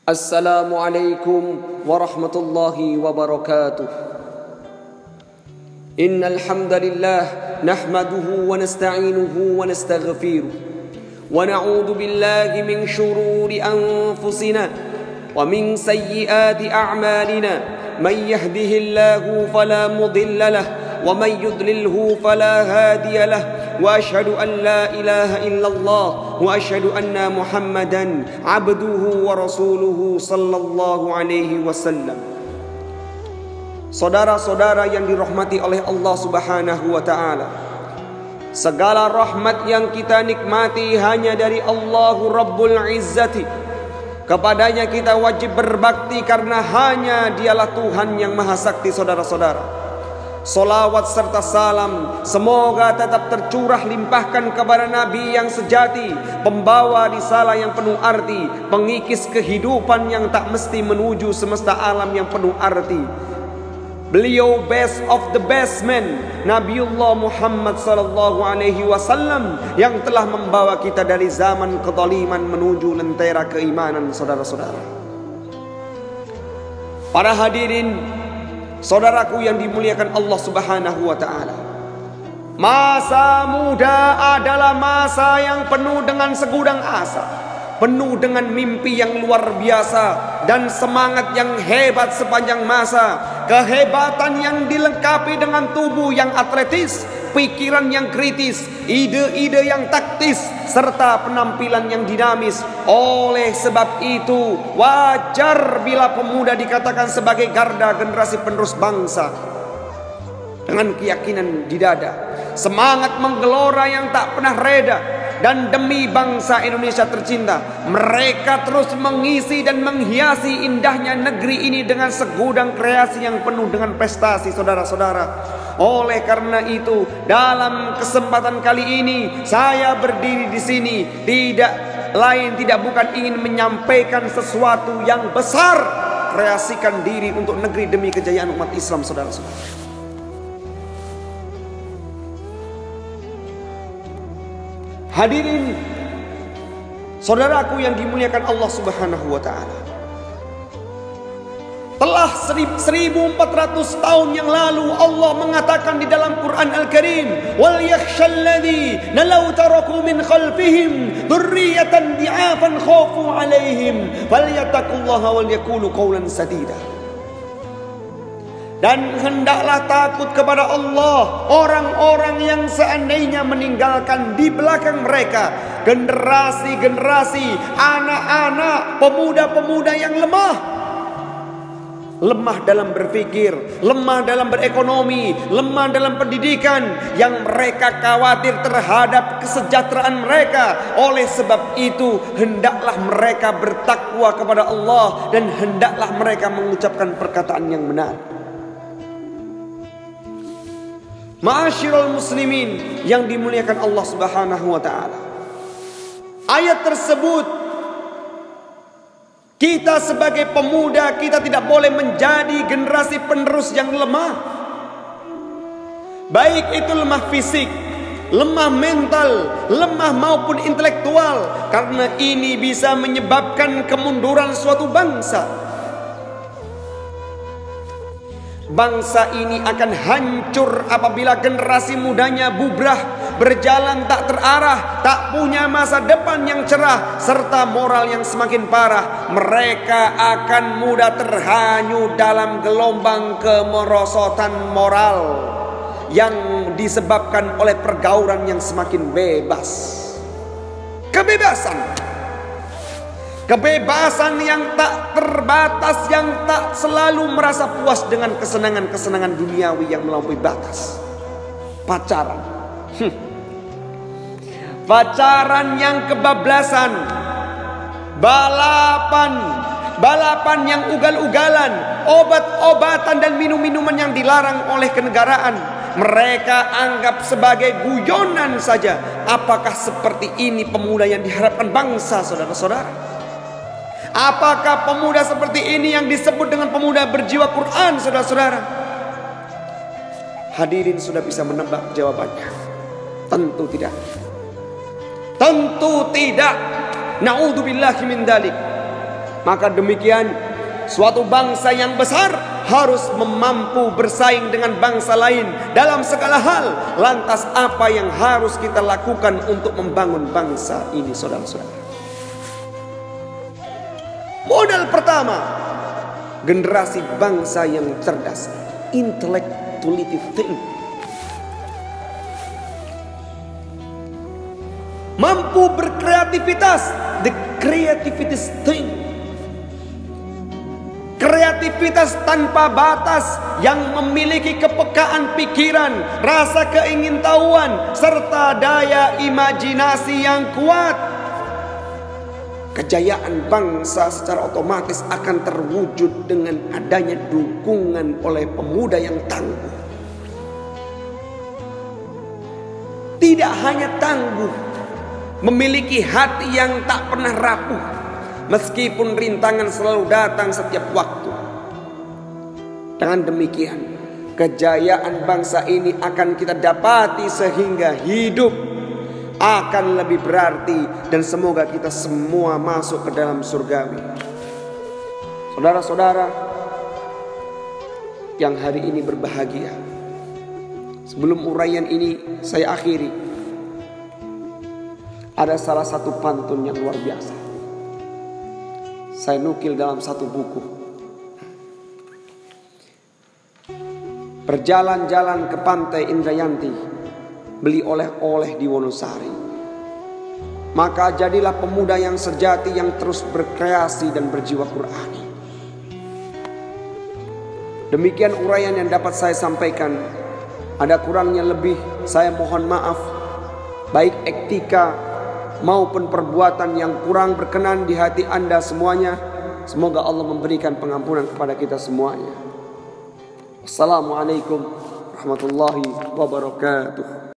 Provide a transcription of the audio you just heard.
Assalamualaikum warahmatullahi wabarakatuh. Innal hamdalillah nahmaduhu wa nasta'inuhu wa nastaghfiruh wa na'udzu billahi min shururi anfusina wa min sayyiati a'malina. Man yahdihillahu fala mudilla lahu wa man yudlilhu fala hadiya lahu. وأشهد أن لا إله إلا الله وأشهد أن محمدا عبده ورسوله صلى الله عليه وسلم. Saudara-saudara yang dirahmati oleh Allah Subhanahu wa taala, segala rahmat yang kita nikmati hanya dari Allahu Rabbul Izzati. Kepadanya kita wajib berbakti karena hanya Dialah Tuhan yang Maha Sakti. Saudara-saudara, salawat serta salam semoga tetap tercurah limpahkan kepada Nabi yang sejati, pembawa risalah yang penuh arti, pengikis kehidupan yang tak mesti menuju semesta alam yang penuh arti. Beliau best of the best man, Nabiullah Muhammad sallallahu alaihi wasallam, yang telah membawa kita dari zaman kezaliman menuju lentera keimanan. Saudara-saudara, para hadirin, saudaraku yang dimuliakan Allah Subhanahu wa taala, masa muda adalah masa yang penuh dengan segudang asa, penuh dengan mimpi yang luar biasa dan semangat yang hebat sepanjang masa. Kehebatan yang dilengkapi dengan tubuh yang atletis, pikiran yang kritis, ide-ide yang taktis, serta penampilan yang dinamis. Oleh sebab itu, wajar bila pemuda dikatakan sebagai garda generasi penerus bangsa. Dengan keyakinan di dada, semangat menggelora yang tak pernah reda, dan demi bangsa Indonesia tercinta, mereka terus mengisi dan menghiasi indahnya negeri ini dengan segudang kreasi yang penuh dengan prestasi. Saudara-saudara, oleh karena itu, dalam kesempatan kali ini saya berdiri di sini tidak bukan ingin menyampaikan sesuatu yang besar. Kreasikan diri untuk negeri demi kejayaan umat Islam. Saudara-saudara, hadirin, saudaraku yang dimuliakan Allah Subhanahu wa taala, telah 1400 tahun yang lalu Allah mengatakan di dalam Quran Al-Karim, wal yakhshalladzi law taraku min khalfihim dzurriyyatan di'afan khafu 'alaihim falyattaqullaha wal yaqulu qawlan sadida. Dan hendaklah takut kepada Allah orang-orang yang seandainya meninggalkan di belakang mereka generasi-generasi, anak-anak, pemuda-pemuda yang lemah dalam berpikir, lemah dalam berekonomi, lemah dalam pendidikan, yang mereka khawatir terhadap kesejahteraan mereka. Oleh sebab itu, hendaklah mereka bertakwa kepada Allah dan hendaklah mereka mengucapkan perkataan yang benar. Ma'asyiral muslimin yang dimuliakan Allah Subhanahu wa taala, ayat tersebut, kita sebagai pemuda, kita tidak boleh menjadi generasi penerus yang lemah. Baik itu lemah fisik, lemah mental, lemah maupun intelektual, karena ini bisa menyebabkan kemunduran suatu bangsa. Bangsa ini akan hancur apabila generasi mudanya bubrah, berjalan tak terarah, tak punya masa depan yang cerah, serta moral yang semakin parah. Mereka akan mudah terhanyut dalam gelombang kemerosotan moral yang disebabkan oleh pergaulan yang semakin bebas. Kebebasan yang tak terbatas, yang tak selalu merasa puas dengan kesenangan-kesenangan duniawi yang melampaui batas. Pacaran, pacaran yang kebablasan, balapan yang ugal-ugalan, obat-obatan dan minum-minuman yang dilarang oleh kenegaraan. Mereka anggap sebagai guyonan saja. Apakah seperti ini pemuda yang diharapkan bangsa, saudara-saudara? Apakah pemuda seperti ini yang disebut dengan pemuda berjiwa Quran, saudara-saudara? Hadirin sudah bisa menebak jawabannya. Tentu tidak. Tentu tidak. Na'udzubillahi min dzalik. Maka demikian, suatu bangsa yang besar harus mampu bersaing dengan bangsa lain dalam segala hal. Lantas apa yang harus kita lakukan untuk membangun bangsa ini, saudara-saudara? Modal pertama, generasi bangsa yang cerdas, intellectuality think. Mampu berkreativitas, the creativity thing. Kreativitas tanpa batas yang memiliki kepekaan pikiran, rasa keingintahuan, serta daya imajinasi yang kuat. Kejayaan bangsa secara otomatis akan terwujud dengan adanya dukungan oleh pemuda yang tangguh. Tidak hanya tangguh, memiliki hati yang tak pernah rapuh, meskipun rintangan selalu datang setiap waktu. Dengan demikian, kejayaan bangsa ini akan kita dapati sehingga hidup akan lebih berarti, dan semoga kita semua masuk ke dalam surgawi. Saudara-saudara yang hari ini berbahagia, sebelum uraian ini saya akhiri, ada salah satu pantun yang luar biasa. Saya nukil dalam satu buku. Berjalan-jalan ke pantai Indrayanti, beli oleh-oleh di Wonosari. Maka jadilah pemuda yang sejati, yang terus berkreasi dan berjiwa Qur'ani. Demikian uraian yang dapat saya sampaikan. Ada kurangnya lebih, saya mohon maaf, baik etika maupun perbuatan yang kurang berkenan di hati Anda semuanya. Semoga Allah memberikan pengampunan kepada kita semuanya. Assalamualaikum warahmatullahi wabarakatuh.